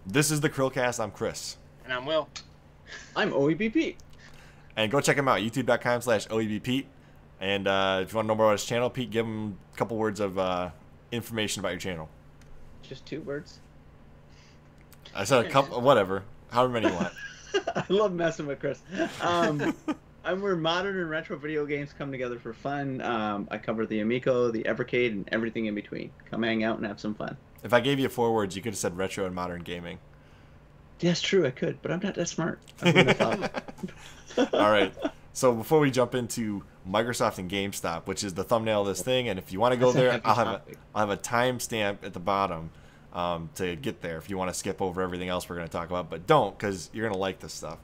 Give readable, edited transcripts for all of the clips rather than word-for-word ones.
This is the CHRILLCAST. I'm Chris. And I'm Will. I'm OEB Pete. And go check him out, youtube.com/OEB Pete. And if you want to know more about his channel, Pete, give him a couple words of information about your channel. Just 2 words. I said a couple, whatever. However many you want. I love messing with Chris. I'm where modern and retro video games come together for fun. I cover the Amico, the Evercade, and everything in between. Come hang out and have some fun. If I gave you 4 words, you could have said retro and modern gaming. Yes, true, I could, but I'm not that smart. I wouldn't have thought. All right. So before we jump into Microsoft and GameStop, which is the thumbnail of this thing, and if you want to go there, I'll have a timestamp at the bottom to get there if you want to skip over everything else we're going to talk about, but don't, because you're going to like this stuff.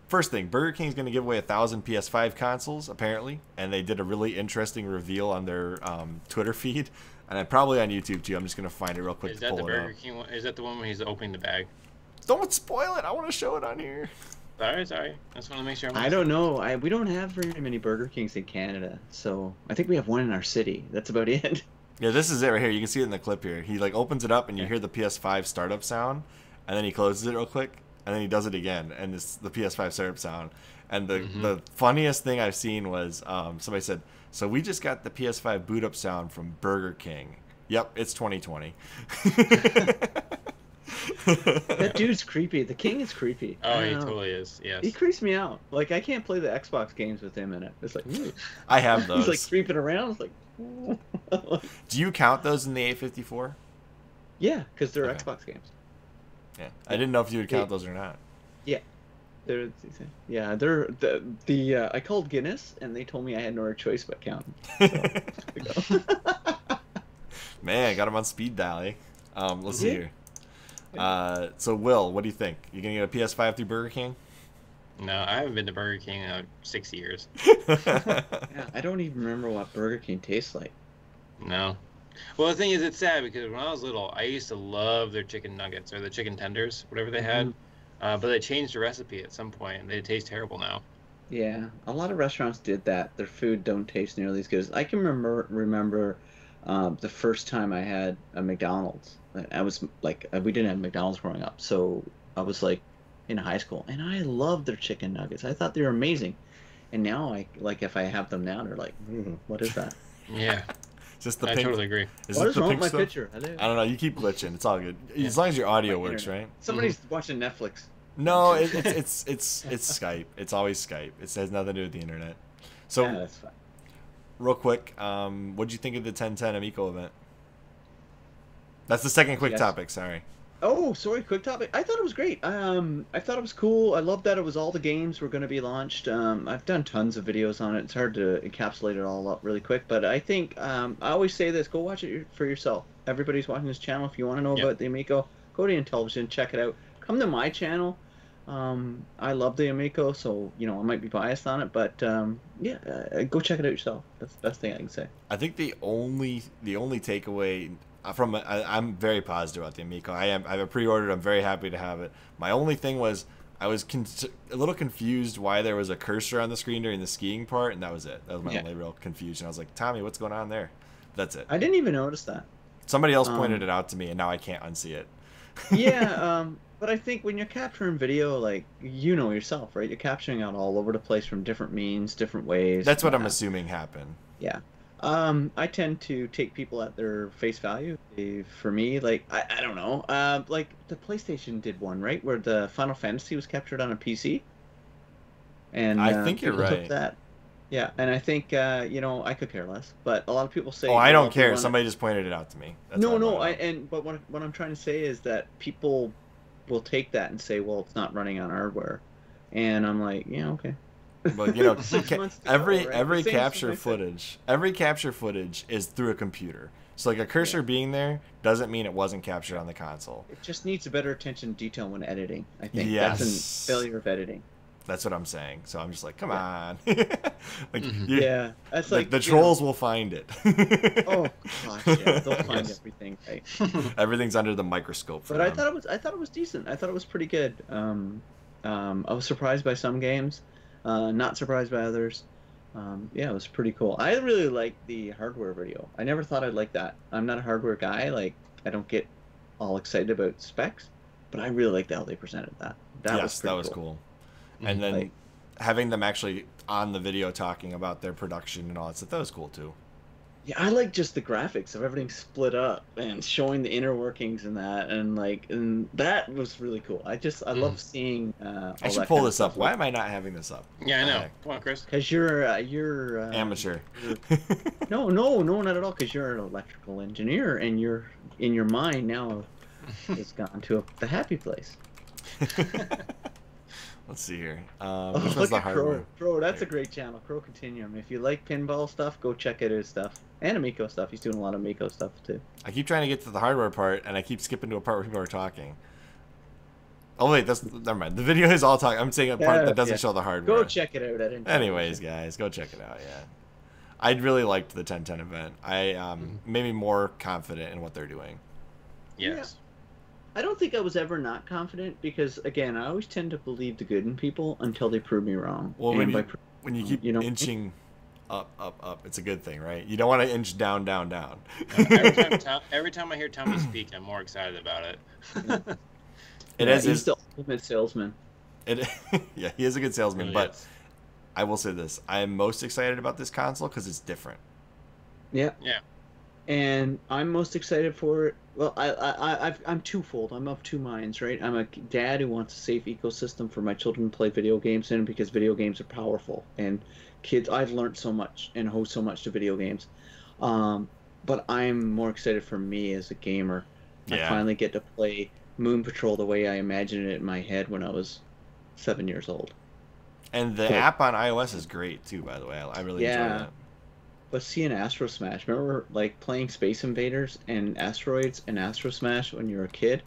First thing, Burger King's going to give away 1,000 PS5 consoles, apparently, and they did a really interesting reveal on their Twitter feed, and probably on YouTube too. I'm just going to find it real quick. Is that the Burger King one? Is that the one where he's opening the bag? Don't spoil it. I want to show it on here. Sorry. I just want to make sure. I don't know. We don't have very many Burger Kings in Canada, so I think we have one in our city. That's about it. Yeah, this is it right here. You can see it in the clip here. He like opens it up, and you hear the PS5 startup sound, and then he closes it real quick, and then he does it again, and it's the PS5 startup sound. And the funniest thing I've seen was somebody said, "So we just got the PS5 boot up sound from Burger King." Yep, it's 2020. That dude's creepy. The king is creepy. Oh, he totally is. Yes. He creeps me out. Like, I can't play the Xbox games with him in it. It's like, I have those. He's like creeping around. It's like, do you count those in the 854? Yeah, because they're Okay. Xbox games. Yeah, I didn't know if you would count those or not. Yeah, they're I called Guinness and they told me I had no other choice but count. So, Man, got him on speed dial. Eh? Let's see here. So Will, what do you think? You gonna get a PS5 through Burger King? No, I haven't been to Burger King in 6 years. yeah, I don't even remember what Burger King tastes like. No. Well, the thing is, it's sad because when I was little, I used to love their chicken nuggets or the chicken tenders, whatever they had. But they changed the recipe at some point, and they taste terrible now. Yeah, a lot of restaurants did that. Their food don't taste nearly as good as I can remember the first time I had a McDonald's. I was like, we didn't have McDonald's growing up, so I was like in high school, and I loved their chicken nuggets. I thought they were amazing, and now if I have them now, they're like, what is that? Yeah. Just the I pink, totally agree. What is wrong with my picture? I don't know. You keep glitching. It's all good. As long as your audio works, right? Somebody's watching Netflix. No, it's Skype. It's always Skype. It has nothing to do with the internet. So, Yeah, that's fine. real quick, what did you think of the 1010 Amico event? That's the second quick topic. Sorry. Oh, sorry, quick topic. I thought it was great. I thought it was cool. I love that it was all the games were going to be launched. I've done tons of videos on it. It's hard to encapsulate it all up really quick, but I think I always say this: go watch it for yourself. Everybody's watching this channel. If you want to know about the Amico, go to Intellivision, check it out. Come to my channel. I love the Amico, so I might be biased on it, but go check it out yourself. That's the best thing I can say. I think the only takeaway from I'm very positive about the Amico. I have it pre-ordered. I'm very happy to have it. My only thing was I was a little confused why there was a cursor on the screen during the skiing part, and that was it. That was my only real confusion. I was like, Tommy, what's going on there? That's it. I didn't even notice that. Somebody else pointed it out to me, and now I can't unsee it. Yeah, but I think when you're capturing video, like, yourself, right? You're capturing out all over the place from different means, different ways. That's what I'm assuming happened. Yeah. I tend to take people at their face value. For me, like, I don't know. Like, the PlayStation did one, right? Where the Final Fantasy was captured on a PC. And I think you're people right. took that. Yeah, and I think, I could care less. But a lot of people say... Oh, I don't care. Somebody just pointed it out to me. That's no, but what I'm trying to say is that people will take that and say, well, it's not running on hardware. And I'm like, yeah, okay. But every capture footage is through a computer. So like a cursor being there doesn't mean it wasn't captured on the console. It just needs a better attention to detail when editing. I think Yes. that's a failure of editing. That's what I'm saying. So I'm just like, come on. That's like the trolls will find it. Oh gosh, yeah, they'll find everything, right? Everything's under the microscope. But I thought it was decent. I thought it was pretty good. I was surprised by some games, not surprised by others. Yeah, it was pretty cool. I really liked the hardware video. I never thought I'd like that. I'm not a hardware guy. Like, I don't get all excited about specs. But I really liked how they presented that. Yes, that was cool. And then Like, having them actually on the video talking about their production and all that stuff, that was cool too. yeah, I like just the graphics of everything split up and showing the inner workings and that, and that was really cool. I love seeing. I should pull this up. Why am I not having this up? Yeah, I know. Come on, Chris. Because you're Amateur. no, not at all. Because you're an electrical engineer, and you're in your mind now has gone to the happy place. Let's see here. Which was the hardware? Crow, that's a great channel. Crow Continuum. If you like pinball stuff, go check out his stuff. And Amico stuff. He's doing a lot of Amico stuff too. I keep trying to get to the hardware part, and I keep skipping to a part where people are talking. Oh wait, never mind. The video is all talking. I'm saying a part that doesn't show the hardware. Go check it out. Anyways, guys, go check it out. Yeah, I really liked the 1010 event. I made me more confident in what they're doing. Yes. Yeah. I don't think I was ever not confident because, again, I always tend to believe the good in people until they prove me wrong. Well, when you keep inching up, it's a good thing, right? You don't want to inch down. Every time I hear Tommy speak, I'm more excited about it. He's the ultimate salesman. Yeah, he is a good salesman, Really but is. I will say this. I am most excited about this console because it's different. Yeah. Yeah. And I'm most excited for it. Well, I'm twofold. I'm of two minds, right? I'm a dad who wants a safe ecosystem for my children to play video games in because video games are powerful. And kids, I've learned so much and owe so much to video games. But I'm more excited for me as a gamer. Yeah. I finally get to play Moon Patrol the way I imagined it in my head when I was 7 years old. And the app on iOS is great too, by the way. I really enjoy that. But seeing Astro Smash, remember like playing Space Invaders and Asteroids and Astro Smash when you were a kid,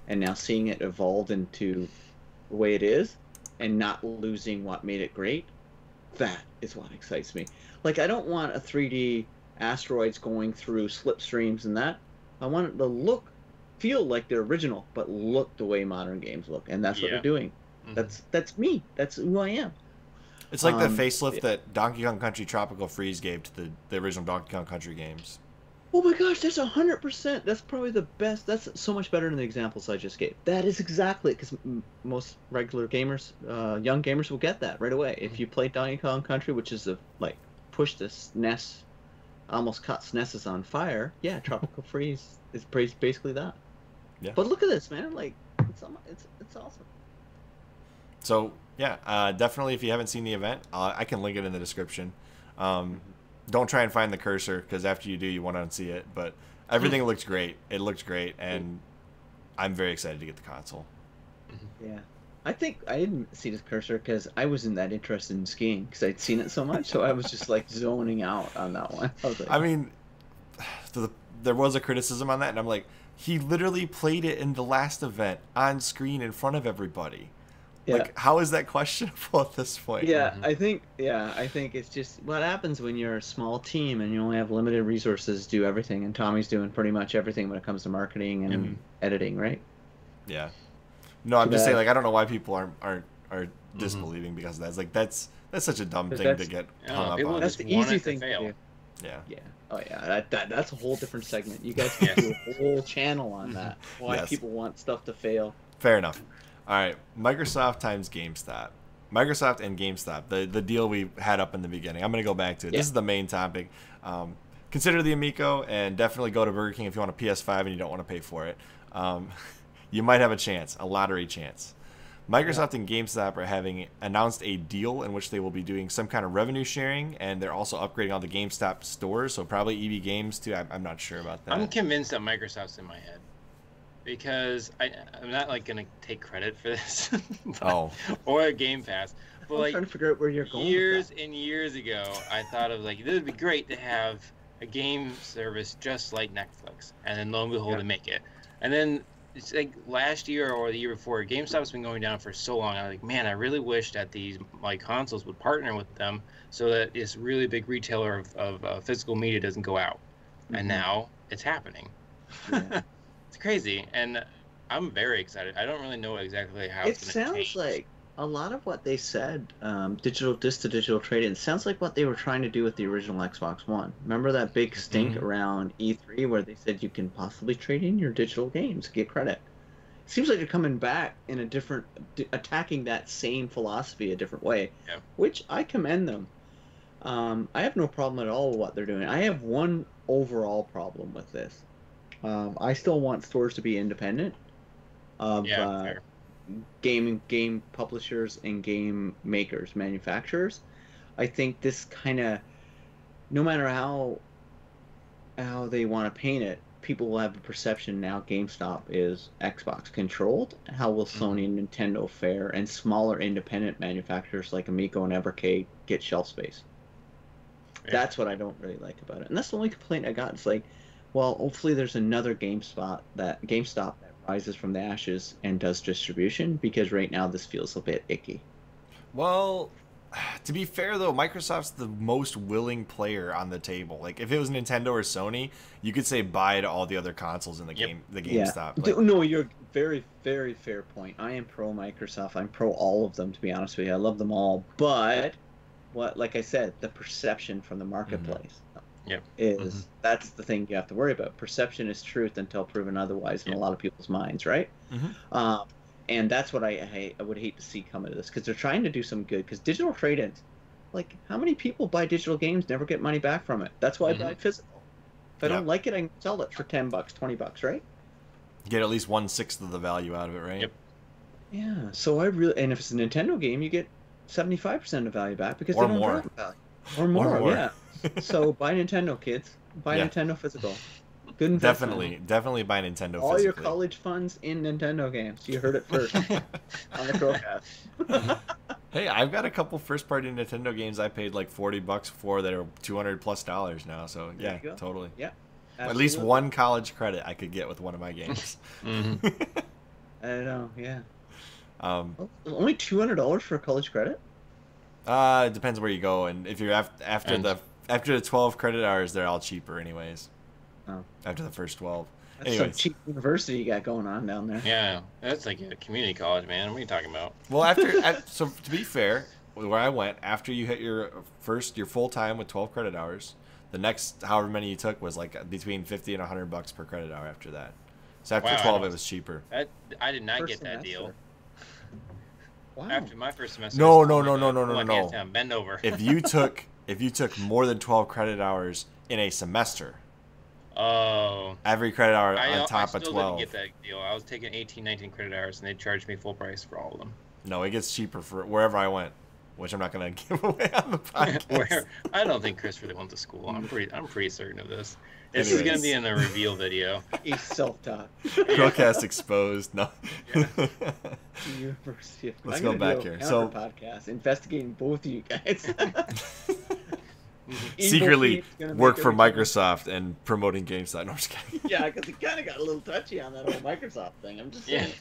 and now seeing it evolved into the way it is, and not losing what made it great, that is what excites me. Like I don't want a 3D Asteroids going through slipstreams and that. I want it to feel like the original, but look the way modern games look, and that's what they're doing. That's me. That's who I am. It's like the facelift that Donkey Kong Country Tropical Freeze gave to the original Donkey Kong Country games. Oh my gosh, that's 100%. That's probably the best. That's so much better than the examples I just gave. That is exactly because most regular gamers, young gamers, will get that right away. If you play Donkey Kong Country, which is push this SNES, almost caught SNESes on fire. Yeah, Tropical Freeze is basically that. Yeah. But look at this, man. Like it's awesome. So yeah, definitely if you haven't seen the event, I can link it in the description. Don't try and find the cursor because after you do, you want to unsee it. But everything looks great. It looked great, and I'm very excited to get the console. Yeah, I think I didn't see the cursor because I wasn't that interested in skiing because I'd seen it so much. So I was just like zoning out on that one. I mean, there was a criticism on that, and I'm like, he literally played it in the last event on screen in front of everybody. Yeah. Like, how is that questionable at this point? Yeah, I think it's just what happens when you're a small team and you only have limited resources to do everything, and Tommy's doing pretty much everything when it comes to marketing and editing, right? Yeah. No, I'm just saying, like, I don't know why people are disbelieving because of that. It's like that's such a dumb thing to get hung up on. That's the easy thing to do. Yeah. Yeah. Oh yeah, that's a whole different segment. You guys can do a whole channel on that. Why people want stuff to fail. Fair enough. All right, Microsoft times GameStop. Microsoft and GameStop, the deal we had up in the beginning. I'm going to go back to it. This is the main topic. Consider the Amico, and definitely go to Burger King if you want a PS5 and you don't want to pay for it. You might have a chance, a lottery chance. Microsoft and GameStop are having announced a deal in which they will be doing some kind of revenue sharing, and they're also upgrading all the GameStop stores, so probably EB Games too. I'm not sure about that. I'm convinced that Microsoft's in my head. Because I'm not like gonna take credit for this, or a Game Pass. But I'm like trying to figure out where you're going. Years and years ago, I thought of like this would be great to have a game service just like Netflix, and then lo and behold, they make it. And then it's like last year or the year before, GameStop's been going down for so long. I'm like, man, I really wish that these like consoles would partner with them so that this really big retailer of physical media doesn't go out. And now it's happening. Yeah. It's crazy, and I'm very excited. I don't really know exactly how it's going to change. It sounds like a lot of what they said, digital disc to digital trade-in, sounds like what they were trying to do with the original Xbox One. Remember that big stink around E3 where they said you can possibly trade in your digital games, get credit? seems like they're coming back in a different, attacking that same philosophy a different way, Yeah. which I commend them. I have no problem at all with what they're doing. I have one overall problem with this. I still want stores to be independent of fair. game publishers and game makers, manufacturers. I think this kind of, no matter how they want to paint it, people will have a perception now GameStop is Xbox controlled. How will Sony and Nintendo fare, and smaller independent manufacturers like Amico and Evercade get shelf space? Yeah. That's what I don't really like about it. And that's the only complaint I got. It's like, well, hopefully there's another GameStop that rises from the ashes and does distribution, because right now this feels a bit icky. Well, to be fair though, Microsoft's the most willing player on the table. Like if it was Nintendo or Sony, you could say bye to all the other consoles in the GameStop. Yeah. Like, no, you're very, very fair point. I am pro Microsoft. I'm pro all of them, to be honest with you. I love them all, but like I said, the perception from the marketplace is that's the thing you have to worry about. Perception is truth until proven otherwise in a lot of people's minds, right? And that's what I would hate to see come out of this, because they're trying to do some good. Because digital trade-ins, like how many people buy digital games, never get money back from it? That's why I buy physical. If I don't like it, I can sell it for $10, $20, right? Get at least 1/6 of the value out of it, right? Yep. Yeah. So and if it's a Nintendo game, you get 75% of the value back, because or they don't more. drive the value. Or more. Yeah. So buy Nintendo, kids. Buy Nintendo physical. Good investment. Definitely buy Nintendo. All your college funds in Nintendo games. You heard it first on the CHRILLCAST. Hey, I've got a couple first-party Nintendo games I paid like $40 for that are $200+ now. So yeah, totally. Yeah. At least one college credit I could get with one of my games. I know. Yeah. Only $200 for a college credit? It depends where you go, and if you're after the 12 credit hours, they're all cheaper anyways. Oh. After the first 12. That's some cheap university you got going on down there. Yeah, that's like a community college, man. What are you talking about? Well, so to be fair, where I went, after you hit your full time with 12 credit hours, the next however many you took was like between $50 and $100 per credit hour after that. So after 12, it was cheaper. I did not get that deal. Wow. After my first semester. No. Bend over. If you took more than 12 credit hours in a semester. Oh. Every credit hour on top of 12. I didn't get that deal. I was taking 18, 19 credit hours, and they charged me full price for all of them. No, it gets cheaper for wherever I went, which I'm not going to give away on the podcast. I don't think Chris really went to school. I'm pretty certain of this. This is going to be in the reveal video. He's self-taught. CHRILLCAST exposed. No. University of... Let's go back here. So podcast investigating both of you guys. Secretly work for Microsoft and promoting GameStop. No, I'm just kidding. Yeah, because he kind of got a little touchy on that whole Microsoft thing. I'm just saying.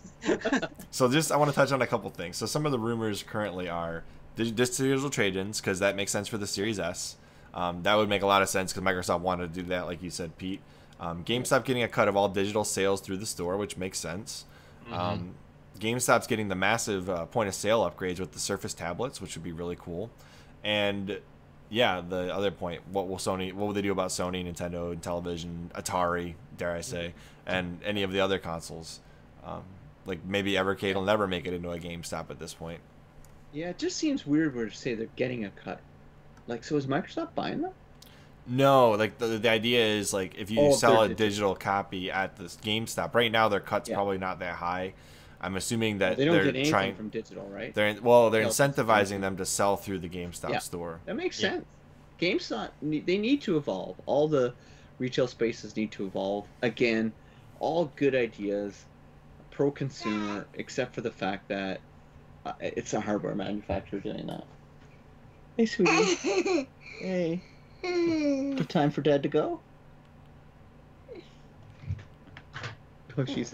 So I want to touch on a couple things. So some of the rumors currently are digital trade-ins, because that makes sense for the Series S. That would make a lot of sense because Microsoft wanted to do that, like you said, Pete. GameStop getting a cut of all digital sales through the store, which makes sense. GameStop's getting the massive point-of-sale upgrades with the Surface tablets, which would be really cool. And yeah, the other point, what will they do about Sony, Nintendo, Intellivision, Atari, dare I say, and any of the other consoles? Like maybe Evercade will never make it into a GameStop at this point. Yeah, it just seems weird where to say they're getting a cut. Like, so is Microsoft buying them? No, like the idea is like if you sell a digital copy at this GameStop, right now their cut's probably not that high. I'm assuming that they don't get anything from digital, right? They're incentivizing them to sell through the GameStop store. That makes sense. GameStop, they need to evolve. All the retail spaces need to evolve. Again, all good ideas, pro-consumer, except for the fact that it's a hardware manufacturer doing that. Hey, sweetie. Hey. Good time for Dad to go? Oh, she's...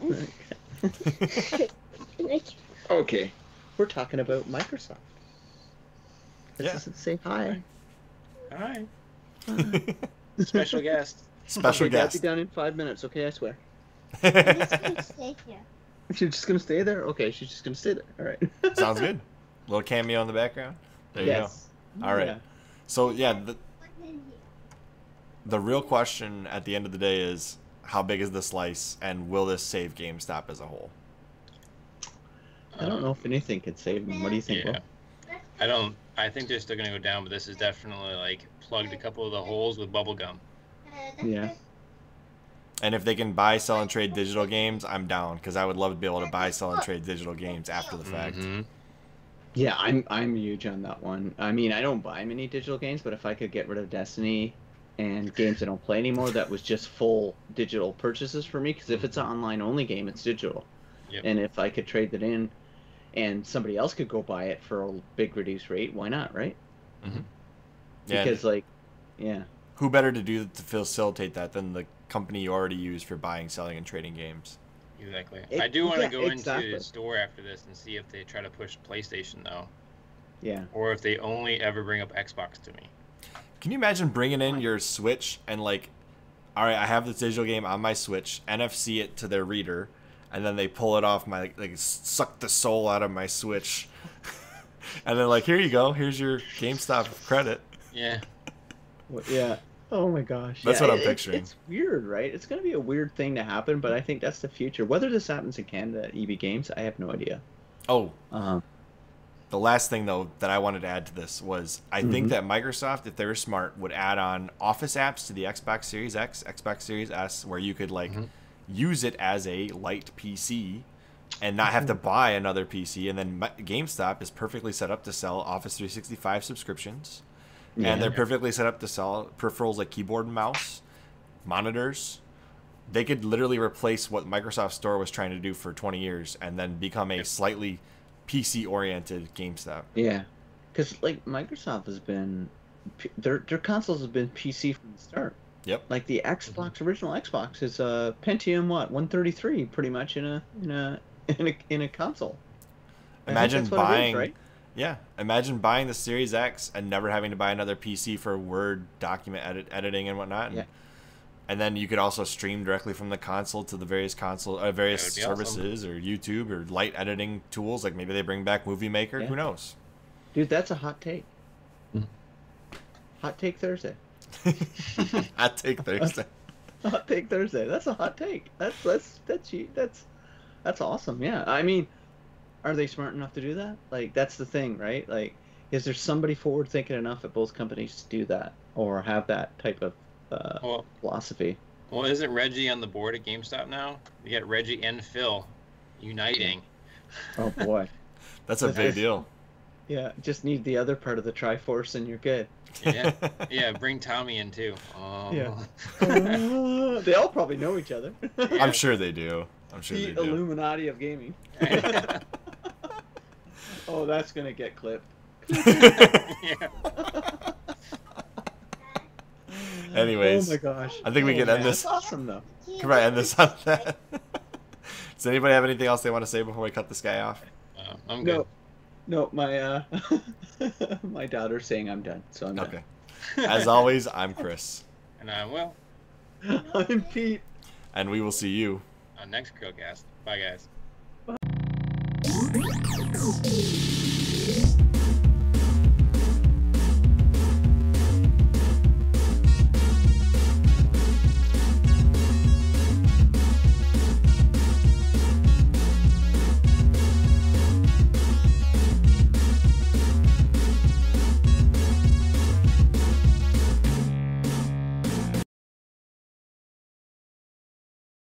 Okay. We're talking about Microsoft. Let's say hi. Hi. Special guest. Special guest. I'll be down in 5 minutes, okay? I swear. I'm just going to stay here. She's just going to stay there? Okay, she's just going to stay there. All right. Sounds good. Little cameo in the background. There you go. All right. Yeah. So, yeah, the real question at the end of the day is, how big is the slice, and will this save GameStop as a whole? I don't know if anything could save them. What do you think? Yeah. I think they're still gonna go down, but this is definitely like plugged a couple of the holes with bubble gum. Yeah. And if they can buy, sell, and trade digital games, I'm down, because I would love to be able to buy, sell, and trade digital games after the fact. Yeah, I'm huge on that one. I mean, I don't buy many digital games, but if I could get rid of Destiny and games I don't play anymore, that was just full digital purchases for me. Because if it's an online-only game, it's digital. Yep. And if I could trade it in, and somebody else could go buy it for a big reduced rate, why not, right? Yeah. Because, like, yeah. Who better to facilitate that than the company you already use for buying, selling, and trading games? Exactly. I do want to go into the store after this and see if they try to push PlayStation, though. Yeah. Or if they only ever bring up Xbox to me. Can you imagine bringing in your Switch and, like, all right, I have this digital game on my Switch, NFC it to their reader, and then they pull it off my, like suck the soul out of my Switch. And then, like, here you go. Here's your GameStop credit. Yeah. Well, yeah. Oh my gosh. That's what I'm picturing. It's weird, right? It's going to be a weird thing to happen, but I think that's the future. Whether this happens in Canada at EB Games, I have no idea. Oh. The last thing, though, that I wanted to add to this was I think that Microsoft, if they were smart, would add on Office apps to the Xbox Series X, Xbox Series S, where you could, like, use it as a light PC and not have to buy another PC. And then GameStop is perfectly set up to sell Office 365 subscriptions. And they're perfectly set up to sell peripherals like keyboard and mouse, monitors. They could literally replace what Microsoft Store was trying to do for 20 years and then become a slightly PC-oriented GameStop. Yeah. Because, like, Microsoft has been... Their consoles have been PC from the start. Yep. Like, the Xbox, original Xbox is a Pentium, 133, pretty much, in a console. Imagine buying... right? Yeah, imagine buying the Series X and never having to buy another PC for Word document editing and whatnot. And then you could also stream directly from the console to the various services or YouTube or light editing tools. Like maybe they bring back Movie Maker. Yeah. Who knows? Dude, that's a hot take. Hot take Thursday. Hot take Thursday. Hot take Thursday. That's a hot take. That's awesome. Yeah. I mean, are they smart enough to do that? Like, that's the thing, right? Like, is there somebody forward thinking enough at both companies to do that or have that type of philosophy? Well, isn't Reggie on the board at GameStop now? You got Reggie and Phil uniting. Oh boy. That's a big deal. Yeah, just need the other part of the Triforce and you're good. Yeah, bring Tommy in too. Yeah. They all probably know each other. I'm sure they do. The Illuminati of gaming. Oh, that's going to get clipped. Anyways. Oh my gosh. I think we can end this. That's awesome, though. Can probably end this on that. Does anybody have anything else they want to say before we cut this guy off? I'm good. No, my my daughter's saying I'm done, so I'm done. Okay. As always, I'm Chris. And I'm Will. I'm Pete. And we will see you on next CHRILLCAST. Bye, guys. Bye.